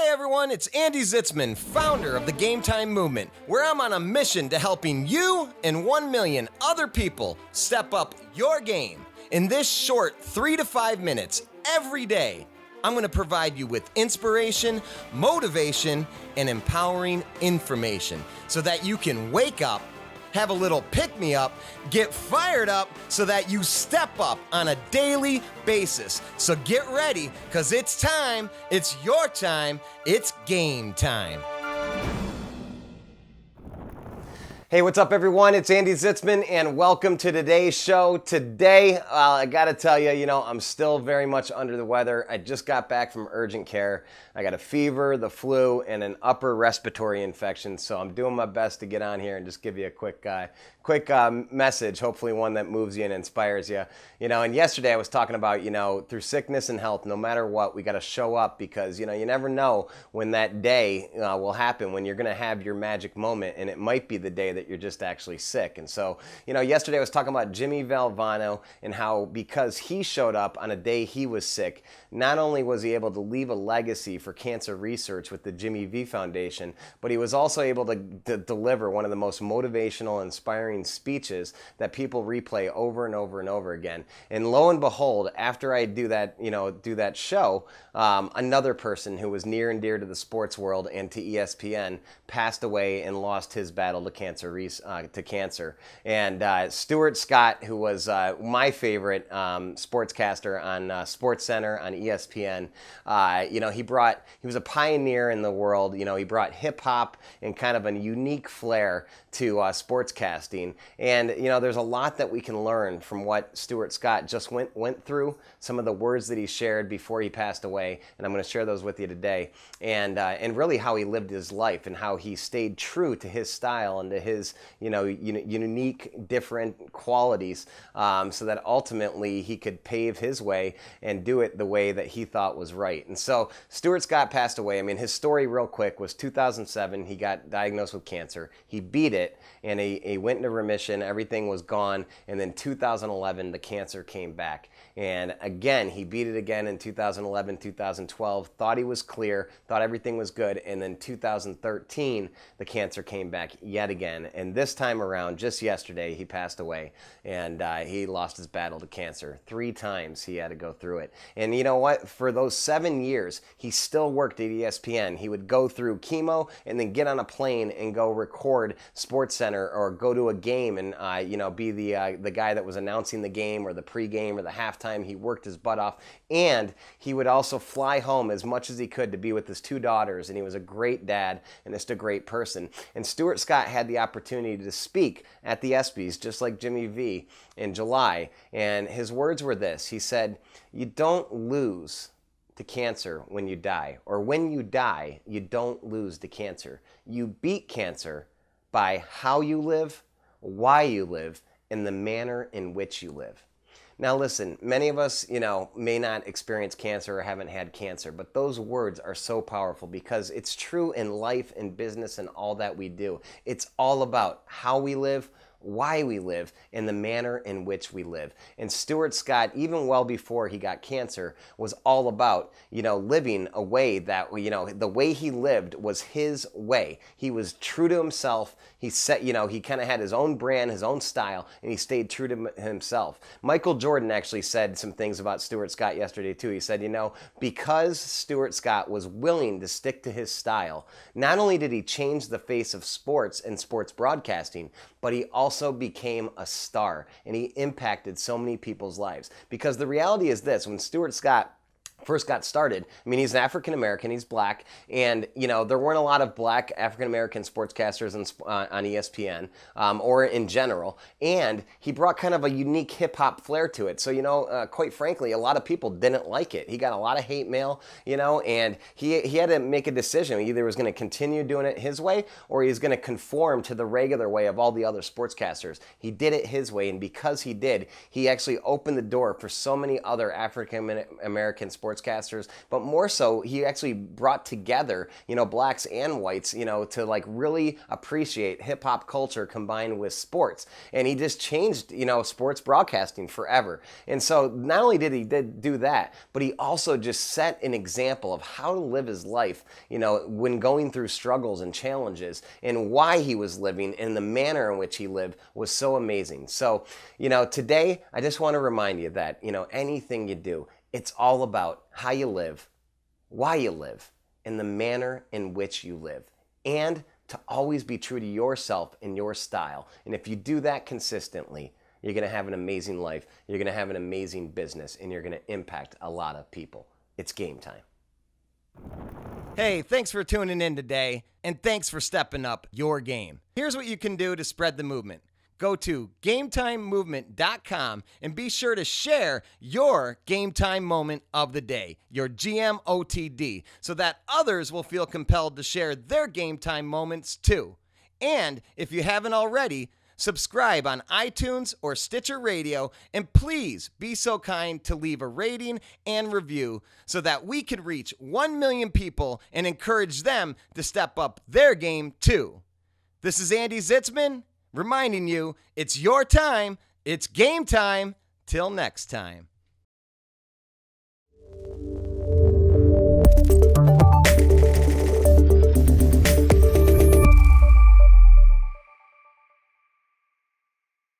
Hi everyone, it's Andy Zitzmann, founder of the GAMETIME Movement, where I'm on a mission to helping you and 1 million other people step up your game. In this short 3 to 5 minutes every day, I'm going to provide you with inspiration, motivation, and empowering information so that you can wake up, have a little pick-me-up, get fired up so that you step up on a daily basis. So get ready, because it's time, it's your time, it's game time. Hey, what's up everyone? It's Andy Zitzmann and welcome to today's show. Today, I gotta tell you, I'm still very much under the weather. I just got back from urgent care. I got a fever, the flu, and an upper respiratory infection. So I'm doing my best to get on here and just give you a quick message, hopefully one that moves you and inspires you. And yesterday I was talking about, through sickness and health, no matter what, we gotta show up because, you never know when that day will happen, when you're gonna have your magic moment, and it might be the day that you're just actually sick. And so, yesterday I was talking about Jimmy Valvano and how because he showed up on a day he was sick, not only was he able to leave a legacy for cancer research with the Jimmy V Foundation, but he was also able to deliver one of the most motivational, inspiring speeches that people replay over and over and over again. And lo and behold, after I do that show, another person who was near and dear to the sports world and to ESPN passed away and lost his battle to cancer. And Stuart Scott, who was my favorite sportscaster on SportsCenter on ESPN, he was a pioneer in the world. He brought hip hop and kind of a unique flair to sportscasting. And there's a lot that we can learn from what Stuart Scott just went through, some of the words that he shared before he passed away, and I'm going to share those with you today. And really how he lived his life and how he stayed true to his style and to his unique, different qualities, so that ultimately he could pave his way and do it the way that he thought was right. And so Stuart Scott passed away. His story real quick was 2007. He got diagnosed with cancer. He beat it, and he went into remission. Everything was gone. And then 2011, the cancer came back. And again, he beat it again in 2011, 2012, thought he was clear, thought everything was good. And then 2013, the cancer came back yet again. And this time around, just yesterday, he passed away. And he lost his battle to cancer. 3 times he had to go through it. And you know what? For those 7 years, he still worked at ESPN. He would go through chemo and then get on a plane and go record SportsCenter or go to a game and be the guy that was announcing the game or the pregame or the halftime. He worked his butt off, and he would also fly home as much as he could to be with his 2 daughters. And he was a great dad and just a great person. And Stuart Scott had the opportunity to speak at the ESPYs, just like Jimmy V, in July. And his words were this. He said, "You don't lose to cancer when you die, or when you die, you don't lose to cancer. You beat cancer by how you live, why you live, and the manner in which you live." Now listen, many of us, may not experience cancer or haven't had cancer, but those words are so powerful because it's true in life and business and all that we do. It's all about how we live, why we live, and the manner in which we live. And Stuart Scott, even well before he got cancer, was all about, living a way that, the way he lived was his way. He was true to himself. He said, he kind of had his own brand, his own style, and he stayed true to himself. Michael Jordan actually said some things about Stuart Scott yesterday too. He said, because Stuart Scott was willing to stick to his style, not only did he change the face of sports and sports broadcasting, but he also became a star, and he impacted so many people's lives. Because the reality is this, when Stuart Scott first got started, he's an African-American, he's black, and, there weren't a lot of black African-American sportscasters on ESPN, or in general, and he brought kind of a unique hip-hop flair to it. So, quite frankly, a lot of people didn't like it. He got a lot of hate mail, and he had to make a decision. He either was going to continue doing it his way, or he was going to conform to the regular way of all the other sportscasters. He did it his way, and because he did, he actually opened the door for so many other African-American sportscasters sportscasters, but more so, he actually brought together, blacks and whites, to like really appreciate hip hop culture combined with sports. And he just changed, sports broadcasting forever. And so not only did he do that, but he also just set an example of how to live his life, when going through struggles and challenges, and why he was living and the manner in which he lived was so amazing. So, today I just want to remind you that, anything you do, it's all about how you live, why you live, and the manner in which you live. And to always be true to yourself and your style. And if you do that consistently, you're going to have an amazing life, you're going to have an amazing business, and you're going to impact a lot of people. It's game time. Hey, thanks for tuning in today, and thanks for stepping up your game. Here's what you can do to spread the movement. Go to GAMETIMEMovement.com and be sure to share your Game Time Moment of the day, your GMOTD, so that others will feel compelled to share their Game Time moments too. And if you haven't already, subscribe on iTunes or Stitcher Radio, and please be so kind to leave a rating and review so that we can reach 1 million people and encourage them to step up their game too. This is Andy Zitzmann, reminding you, it's your time, it's game time. Till next time.